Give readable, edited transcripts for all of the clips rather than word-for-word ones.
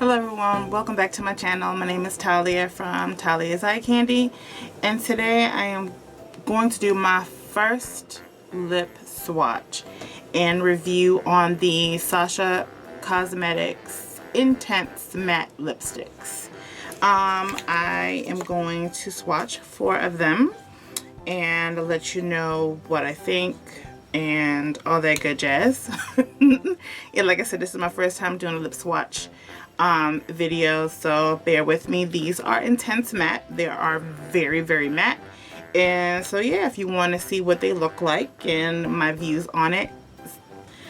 Hello everyone, welcome back to my channel. My name is Talia from Thaliaseyecandy, and today I am going to do my first lip swatch and review on the Sacha Cosmetics Intense Matte lipsticks. I am going to swatch 4 of them and let you know what I think and all that good jazz. Yeah, like I said, this is my first time doing a lip swatch video, so bear with me. These are intense matte. They are very, very matte. And so yeah, if you want to see what they look like and my views on it,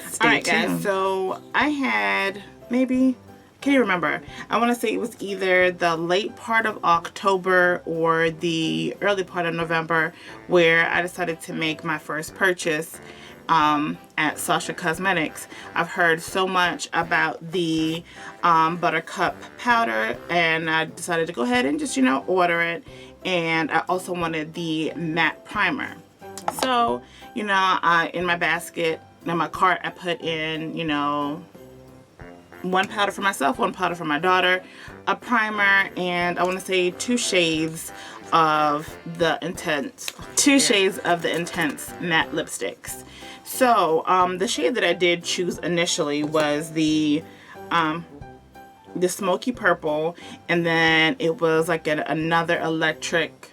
stay tuned. Guys, so I had maybe, can't even remember, I want to say it was either the late part of October or the early part of November where I decided to make my first purchase at Sacha Cosmetics. I've heard so much about the buttercup powder, and I decided to go ahead and just, you know, order it. And I also wanted the matte primer. So, you know, in my basket, in my cart, I put in, you know, 1 powder for myself, 1 powder for my daughter, a primer, and I want to say 2 shades of the intense matte lipsticks. So the shade that I did choose initially was the Smokey Purple, and then it was like another electric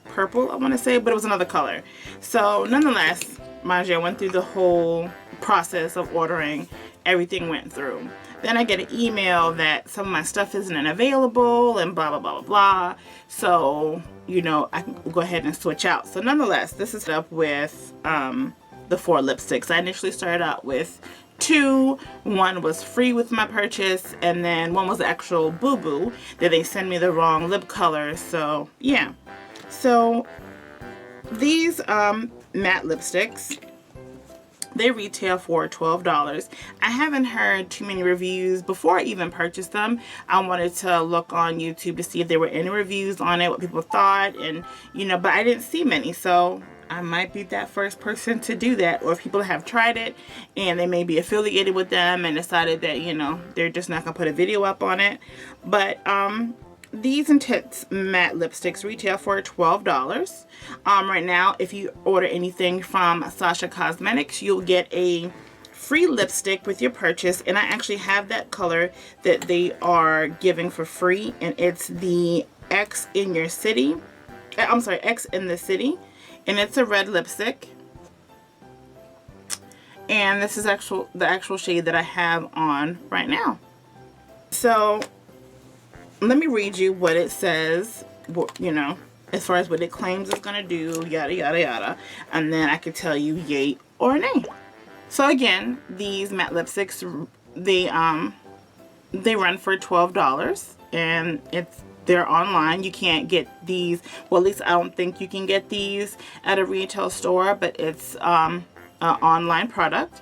purple, I want to say, but it was another color. So nonetheless, mind you, I went through the whole process of ordering. Everything went through. Then I get an email that some of my stuff isn't available and blah blah blah blah blah. So, you know, I can go ahead and switch out. So nonetheless, this is up with the 4 lipsticks. I initially started out with 2. 1 was free with my purchase, and then 1 was the actual boo-boo that they sent me the wrong lip color. So yeah. So these matte lipsticks, they retail for $12. I haven't heard too many reviews before I even purchased them. I wanted to look on YouTube to see if there were any reviews on it, what people thought, and you know, but I didn't see many. So I might be that first person to do that, or if people have tried it and they may be affiliated with them and decided that, you know, they're just not gonna put a video up on it. But these intense matte lipsticks retail for $12. Right now, if you order anything from Sacha Cosmetics, you'll get a free lipstick with your purchase, and I actually have that color that they are giving for free, and it's the X in your city. I'm sorry, X in the City, and it's a red lipstick. And this is the actual shade that I have on right now. So let me read you what it says, you know, as far as what it claims it's going to do, yada, yada, yada. And then I can tell you yay or nay. So again, these matte lipsticks, they run for $12, and they're online. You can't get these, well, at least I don't think you can get these at a retail store, but it's an online product.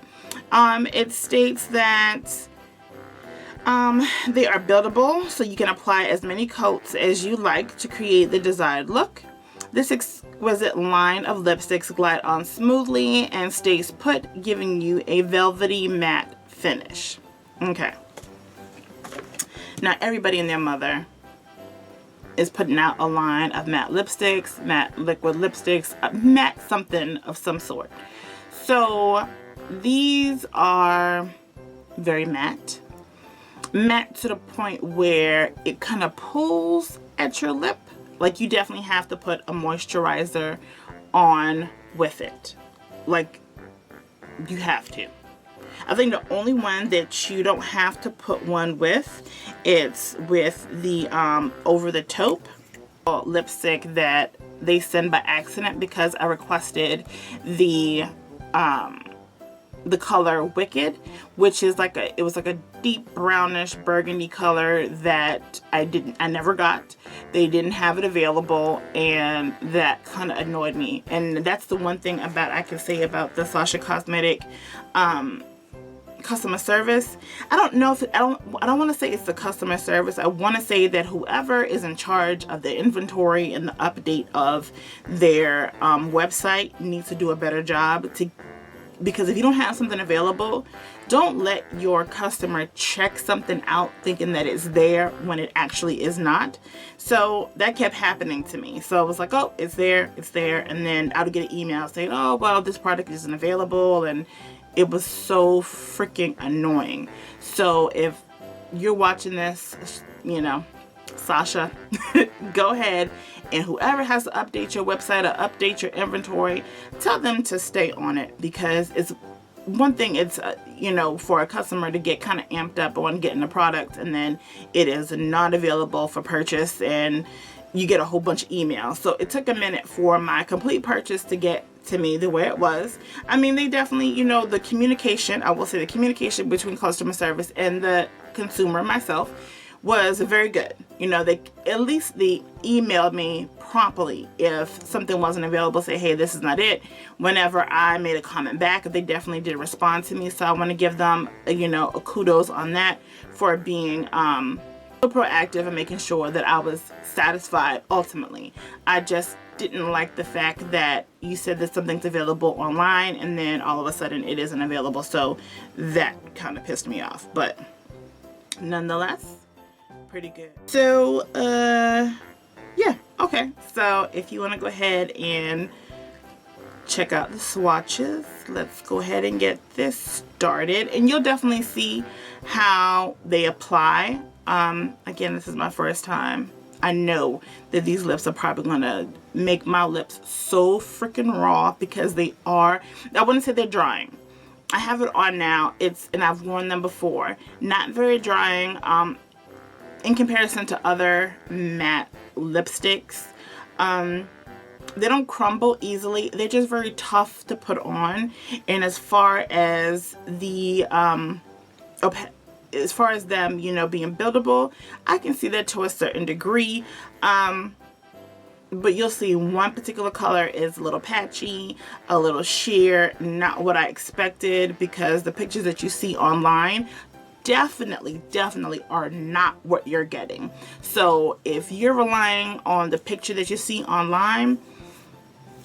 It states that they are buildable, so you can apply as many coats as you like to create the desired look. This exquisite line of lipsticks glide on smoothly and stays put, giving you a velvety matte finish. Okay. Now everybody and their mother is putting out a line of matte lipsticks, matte liquid lipsticks, matte something of some sort. So these are very matte. Matte to the point where it kind of pulls at your lip. Like, you definitely have to put a moisturizer on with it. Like, you have to. I think the only one that you don't have to put one with, it's with the Over the Taupe lipstick that they send by accident, because I requested the color Wicked, which is like it was like a deep brownish burgundy color that I never got. They didn't have it available, and that kind of annoyed me. And that's the one thing I can say about the Sacha Cosmetic customer service. I don't know if I don't want to say it's the customer service. I want to say that whoever is in charge of the inventory and the update of their website needs to do a better job to because if you don't have something available, don't let your customer check something out thinking that it's there when it actually is not. So that kept happening to me. So I was like, oh, it's there, and then I would get an email saying, oh, well, this product isn't available, and it was so freaking annoying. So if you're watching this, you know, Sacha, go ahead, and whoever has to update your website or update your inventory, tell them to stay on it, because it's one thing, it's you know, for a customer to get kind of amped up on getting a product and then it is not available for purchase and you get a whole bunch of emails. So it took a minute for my complete purchase to get to me the way it was. I mean, they definitely, you know, the communication, I will say the communication between customer service and the consumer, myself, was very good. You know, they emailed me promptly if something wasn't available, say, hey, this is not it. Whenever I made a comment back, they definitely did respond to me. So I want to give them, you know, a kudos on that for being so proactive and making sure that I was satisfied ultimately. I just didn't like the fact that you said that something's available online and then all of a sudden it isn't available. So that kind of pissed me off, but nonetheless, pretty good. So yeah, okay, so if you want to go ahead and check out the swatches, let's go ahead and get this started, and you'll definitely see how they apply. Again, this is my first time. I know that these lips are probably gonna make my lips so freaking raw because they are, I wouldn't say they're drying. I have it on now, and I've worn them before. Not very drying in comparison to other matte lipsticks. They don't crumble easily. They're just very tough to put on. And as far as the as far as them, you know, being buildable, I can see that to a certain degree. But you'll see one particular color is a little patchy, a little sheer, not what I expected, because the pictures that you see online definitely are not what you're getting. So if you're relying on the picture that you see online,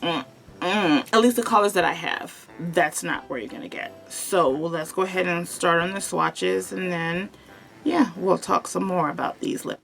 at least the colors that I have, that's not where you're gonna get. So let's go ahead and start on the swatches, and then yeah, we'll talk some more about these lippies.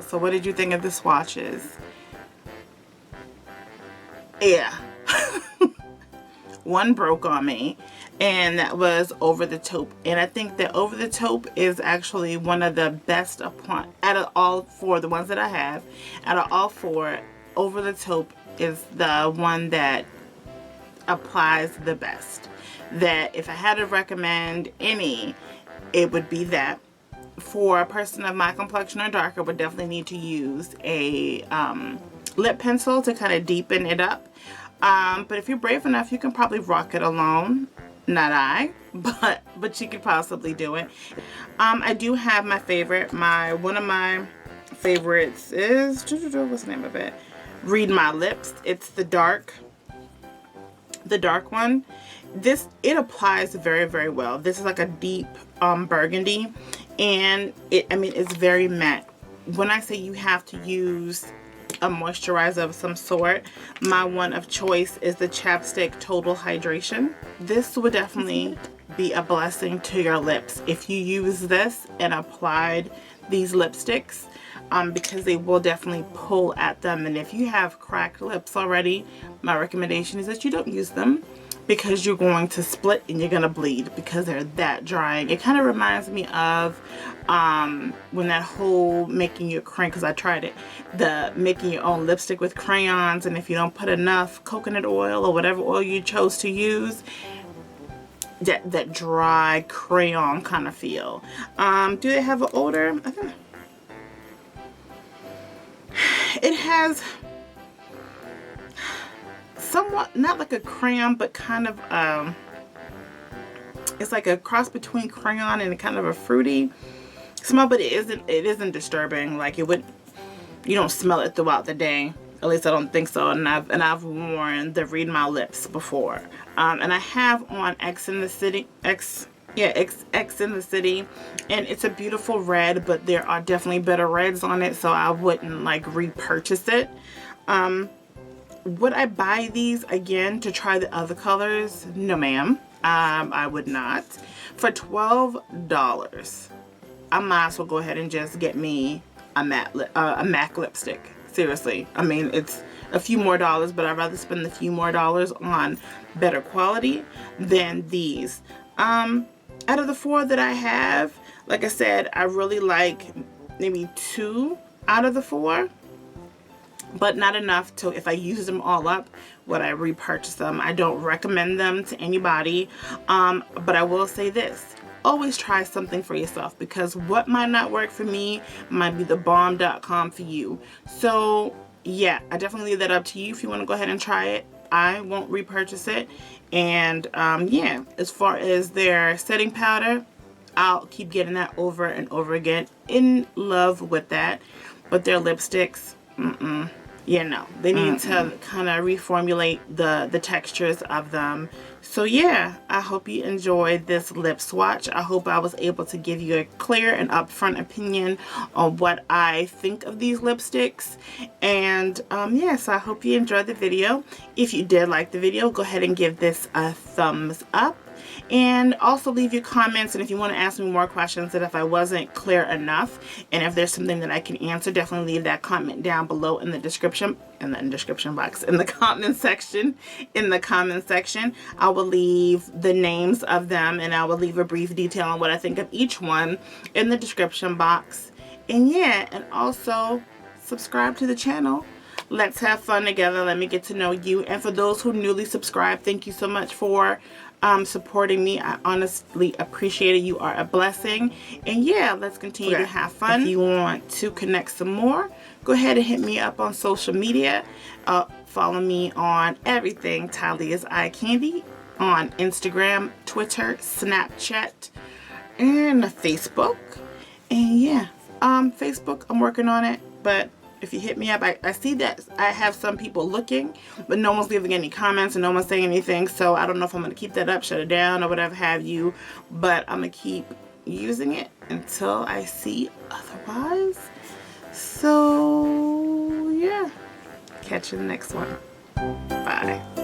So what did you think of the swatches? Yeah. One broke on me, and that was Over the Taupe. And I think that Over the Taupe is actually one of the best out of all four, the ones that I have. Out of all four, Over the Taupe is the one that applies the best. That if I had to recommend any, it would be that. For a person of my complexion or darker, would definitely need to use a lip pencil to kind of deepen it up. But if you're brave enough, you can probably rock it alone. Not I, but you could possibly do it. I do have my favorite. One of my favorites is, what's the name of it? Read My Lips. It's the dark one. It applies very well. This is like a deep burgundy, and I mean, it's very matte. When I say you have to use a moisturizer of some sort, my one of choice is the Chapstick Total Hydration. This would definitely be a blessing to your lips if you use this and applied these lipsticks, because they will definitely pull at them. And if you have cracked lips already, my recommendation is that you don't use them, because you're going to split and you're going to bleed because they're that drying. It kind of reminds me of when that whole making your crayon, because I tried it, the making your own lipstick with crayons, and if you don't put enough coconut oil or whatever oil you chose to use, that dry crayon kind of feel. Do they have an odor? I think it has somewhat, not like a crayon, but kind of it's like a cross between crayon and kind of a fruity smell, but it isn't disturbing. Like it would, you don't smell it throughout the day. At least I don't think so. And I've worn the Read My Lips before. And I have on X in the City, X in the City, and it's a beautiful red, but there are definitely better reds on it, so I wouldn't like repurchase it. Would I buy these again to try the other colors? No, ma'am. I would not. For $12, I might as well go ahead and just get me a MAC lipstick. Seriously. I mean, it's a few more dollars, but I'd rather spend a few more dollars on better quality than these. Out of the 4 that I have, like I said, I really like maybe 2 out of the 4. But not enough to, if I use them all up, would I repurchase them. I don't recommend them to anybody. But I will say this. Always try something for yourself, because what might not work for me might be the bomb.com for you. So yeah, I definitely leave that up to you if you want to go ahead and try it. I won't repurchase it. And yeah, as far as their setting powder, I'll keep getting that over and over again. In love with that. But their lipsticks, yeah, no, they need to kind of reformulate the textures of them. So yeah, I hope you enjoyed this lip swatch. I hope I was able to give you a clear and upfront opinion on what I think of these lipsticks. And yes, I hope you enjoyed the video. If you did like the video, go ahead and give this a thumbs up. And also leave your comments, and if you want to ask me more questions that if I wasn't clear enough, and if there's something that I can answer, definitely leave that comment down below in the description, in the comment section. I will leave the names of them, and I will leave a brief detail on what I think of each one in the description box. And yeah, and also subscribe to the channel. Let's have fun together. Let me get to know you. And for those who newly subscribed, thank you so much for supporting me. I honestly appreciate it. You are a blessing. And yeah, let's continue to have fun. If you want to connect some more, go ahead and hit me up on social media. Follow me on everything Thaliaseyecandy on Instagram, Twitter, Snapchat, and Facebook. And yeah, Facebook, I'm working on it, but if you hit me up, I see that I have some people looking, but no one's leaving any comments and no one's saying anything, so I don't know if I'm going to keep that up, shut it down, or whatever have you, but I'm going to keep using it until I see otherwise. So yeah, catch you in the next one. Bye.